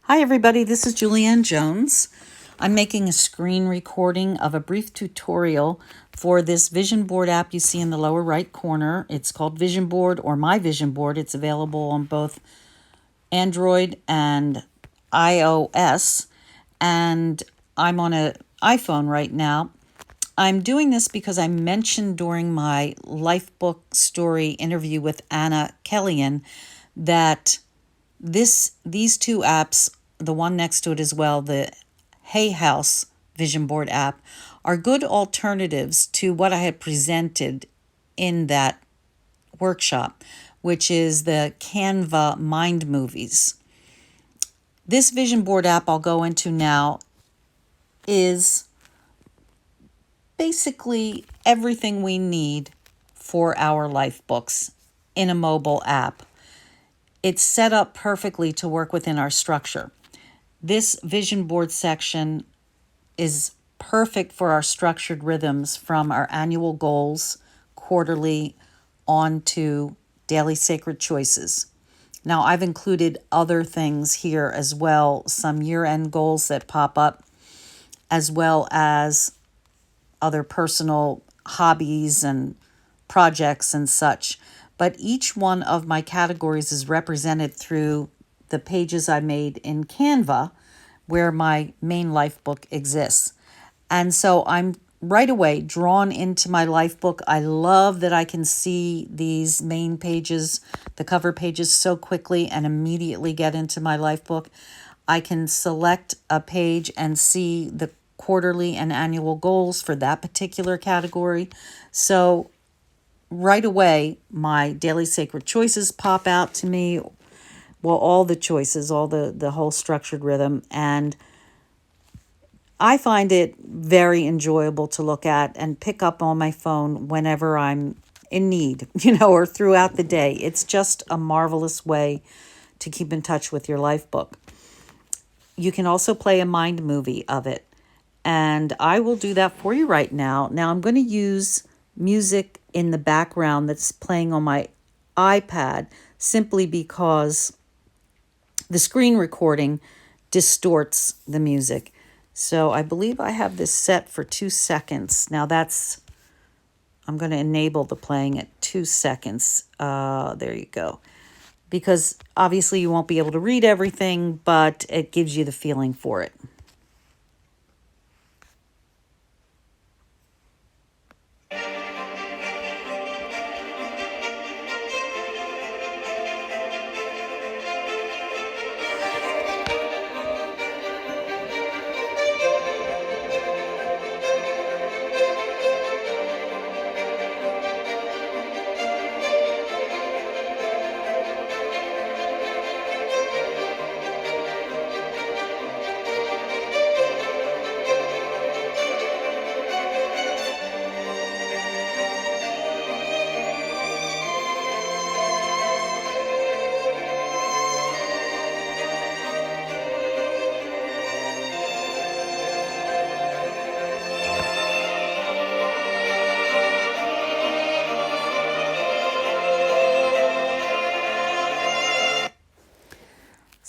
Hi everybody, this is Julianne Jones. I'm making a screen recording of a brief tutorial for this vision board app you see in the lower right corner. It's called Vision Board or My Vision Board. It's available on both Android and iOS, and I'm on an iPhone right now. I'm doing this because I mentioned during my Lifebook story interview with Anna Kellyan that these two apps, the one next to it as well, the Hay House Vision Board app, are good alternatives to what I had presented in that workshop, which is the Canva Mind Movies. This Vision Board app I'll go into now is basically everything we need for our life books in a mobile app. It's set up perfectly to work within our structure. This vision board section is perfect for our structured rhythms from our annual goals, quarterly, on to daily sacred choices. Now, I've included other things here as well, some year-end goals that pop up, as well as other personal hobbies and projects and such. But each one of my categories is represented through the pages I made in Canva, where my main life book exists. And so I'm right away drawn into my life book. I love that I can see these main pages, the cover pages, so quickly and immediately get into my life book. I can select a page and see the quarterly and annual goals for that particular category. So right away, my daily sacred choices pop out to me. Well, all the choices, all the whole structured rhythm. And I find it very enjoyable to look at and pick up on my phone whenever I'm in need, or throughout the day. It's just a marvelous way to keep in touch with your life book. You can also play a mind movie of it. And I will do that for you right now. Now I'm going to use music in the background that's playing on my iPad simply because the screen recording distorts the music. So I believe I have this set for 2 seconds. Now I'm going to enable the playing at 2 seconds. There you go. Because obviously you won't be able to read everything, but it gives you the feeling for it.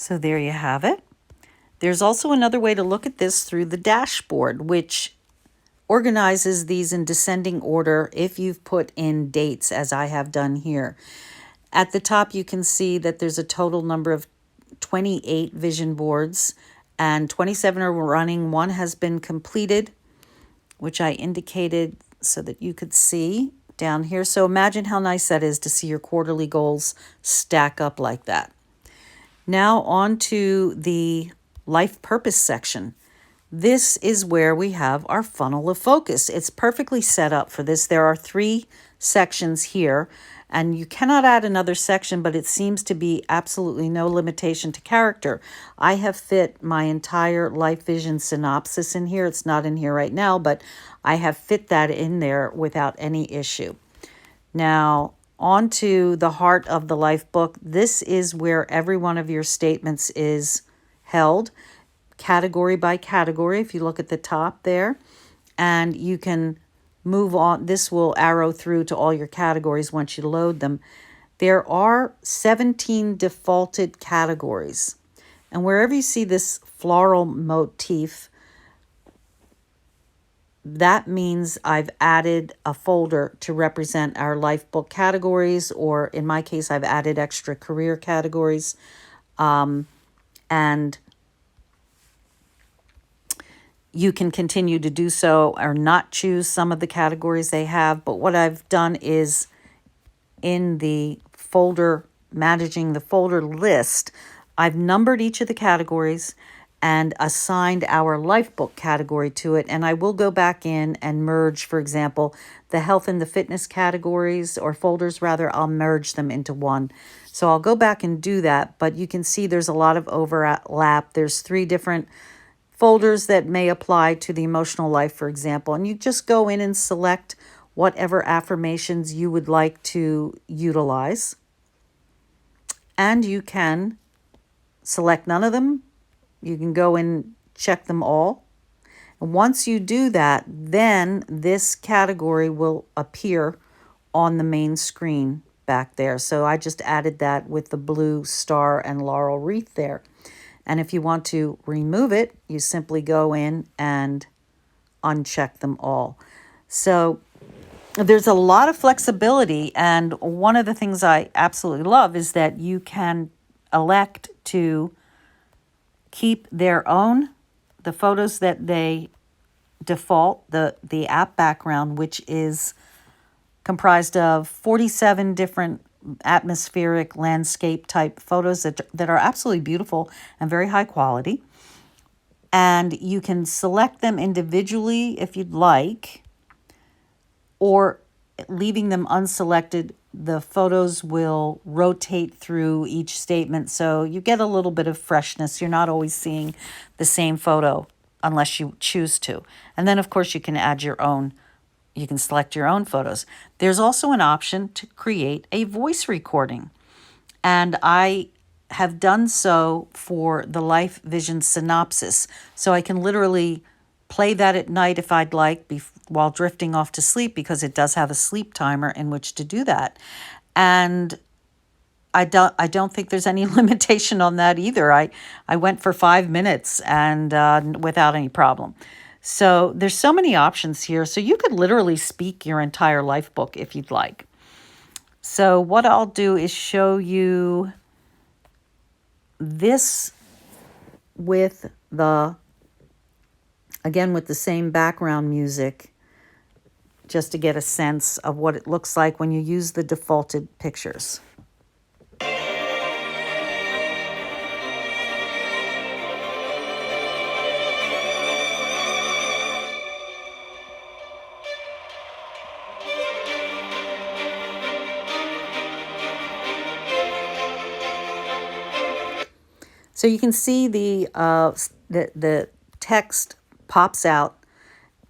So there you have it. There's also another way to look at this through the dashboard, which organizes these in descending order if you've put in dates, as I have done here. At the top, you can see that there's a total number of 28 vision boards and 27 are running. One has been completed, which I indicated so that you could see down here. So imagine how nice that is to see your quarterly goals stack up like that. Now on to the life purpose section. This is where we have our funnel of focus. It's perfectly set up for this. There are 3 sections here, and you cannot add another section, but it seems to be absolutely no limitation to character. I have fit my entire life vision synopsis in here. It's not in here right now, but I have fit that in there without any issue. Now, on to the heart of the life book. This is where every one of your statements is held, category by category, if you look at the top there. And you can move on. This will arrow through to all your categories once you load them. There are 17 defaulted categories. And wherever you see this floral motif, that means I've added a folder to represent our Lifebook categories, or in my case, I've added extra career categories. And you can continue to do so or not choose some of the categories they have. But what I've done is in the folder, managing the folder list, I've numbered each of the categories and assigned our Lifebook category to it. And I will go back in and merge, for example, the health and the fitness categories, or folders rather, I'll merge them into one. So I'll go back and do that, but you can see there's a lot of overlap. There's 3 different folders that may apply to the emotional life, for example, and you just go in and select whatever affirmations you would like to utilize. And you can select none of them. You can go and check them all. And once you do that, then this category will appear on the main screen back there. So I just added that with the blue star and laurel wreath there. And if you want to remove it, you simply go in and uncheck them all. So there's a lot of flexibility. And one of the things I absolutely love is that you can elect to keep their own, the photos that they default, the app background, which is comprised of 47 different atmospheric landscape type photos that are absolutely beautiful and very high quality. And you can select them individually if you'd like, or leaving them unselected, the photos will rotate through each statement. So you get a little bit of freshness. You're not always seeing the same photo unless you choose to. And then, of course, you can add your own. You can select your own photos. There's also an option to create a voice recording. And I have done so for the Life Vision synopsis. So I can literally play that at night if I'd like, while drifting off to sleep, because it does have a sleep timer in which to do that. And I don't think there's any limitation on that either. I went for 5 minutes and without any problem. So there's so many options here. So you could literally speak your entire life book if you'd like. So what I'll do is show you this with again, with the same background music, just to get a sense of what it looks like when you use the defaulted pictures. So you can see the text pops out,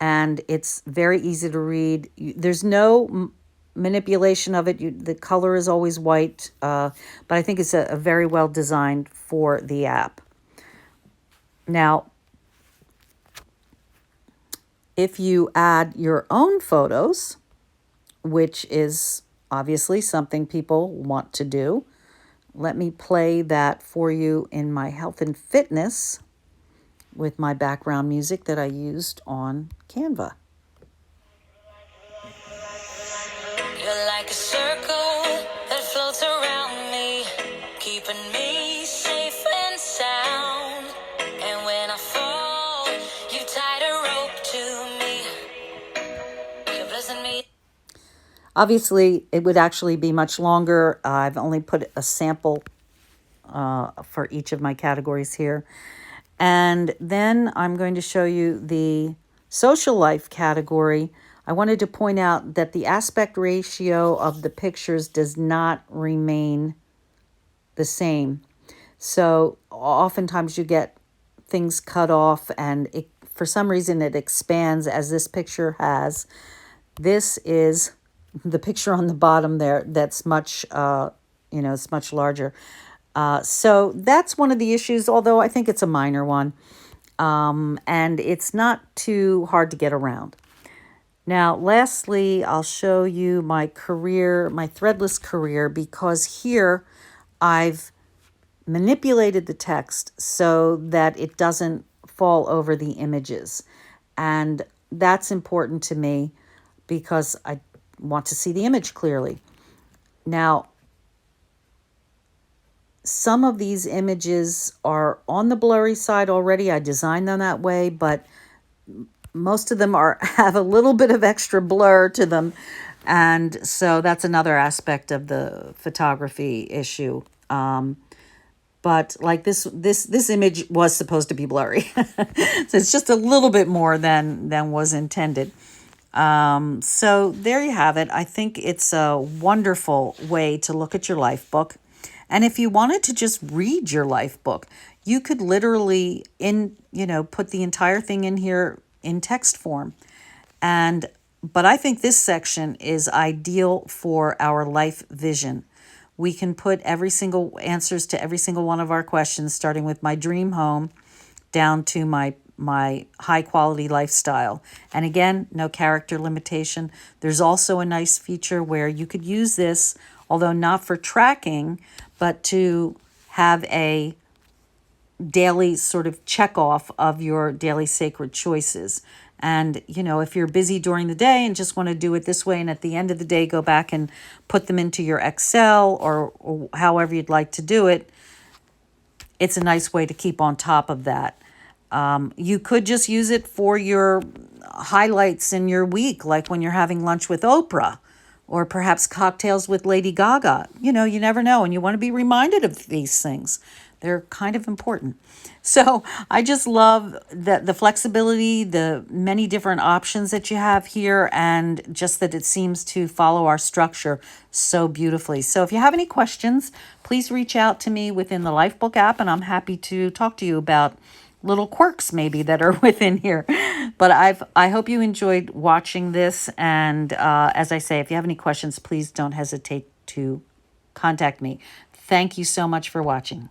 and it's very easy to read. There's no manipulation of it. The color is always white, but I think it's a very well designed for the app. Now, if you add your own photos, which is obviously something people want to do, let me play that for you in my health and fitness with my background music that I used on Canva. You're like a circle that floats around me, keeping me safe and sound. And when I fall, you tied a rope to me. You're blessing me. Obviously, it would actually be much longer. I've only put a sample for each of my categories here. And then I'm going to show you the social life category. I wanted to point out that the aspect ratio of the pictures does not remain the same. So oftentimes you get things cut off, and for some reason it expands, as this picture has. This is the picture on the bottom there that's much, it's much larger. So that's one of the issues, although I think it's a minor one. And it's not too hard to get around. Now, lastly, I'll show you my career, my threadless career, because here I've manipulated the text so that it doesn't fall over the images. And that's important to me because I want to see the image clearly. Now, some of these images are on the blurry side already. I designed them that way, but most of them have a little bit of extra blur to them. And so that's another aspect of the photography issue. But like this image was supposed to be blurry. So it's just a little bit more than was intended. So there you have it. I think it's a wonderful way to look at your life book. And if you wanted to just read your life book, you could literally put the entire thing in here in text form. But I think this section is ideal for our life vision. We can put every single answers to every single one of our questions, starting with my dream home down to my high quality lifestyle. And again, no character limitation. There's also a nice feature where you could use this, although not for tracking, but to have a daily sort of check off of your daily sacred choices. And, if you're busy during the day and just want to do it this way, and at the end of the day, go back and put them into your Excel or however you'd like to do it, it's a nice way to keep on top of that. You could just use it for your highlights in your week, like when you're having lunch with Oprah or perhaps cocktails with Lady Gaga. You never know, and you want to be reminded of these things. They're kind of important. So I just love the flexibility, the many different options that you have here, and just that it seems to follow our structure so beautifully. So if you have any questions, please reach out to me within the Lifebook app, and I'm happy to talk to you about little quirks maybe that are within here. But I hope you enjoyed watching this. And as I say, if you have any questions, please don't hesitate to contact me. Thank you so much for watching.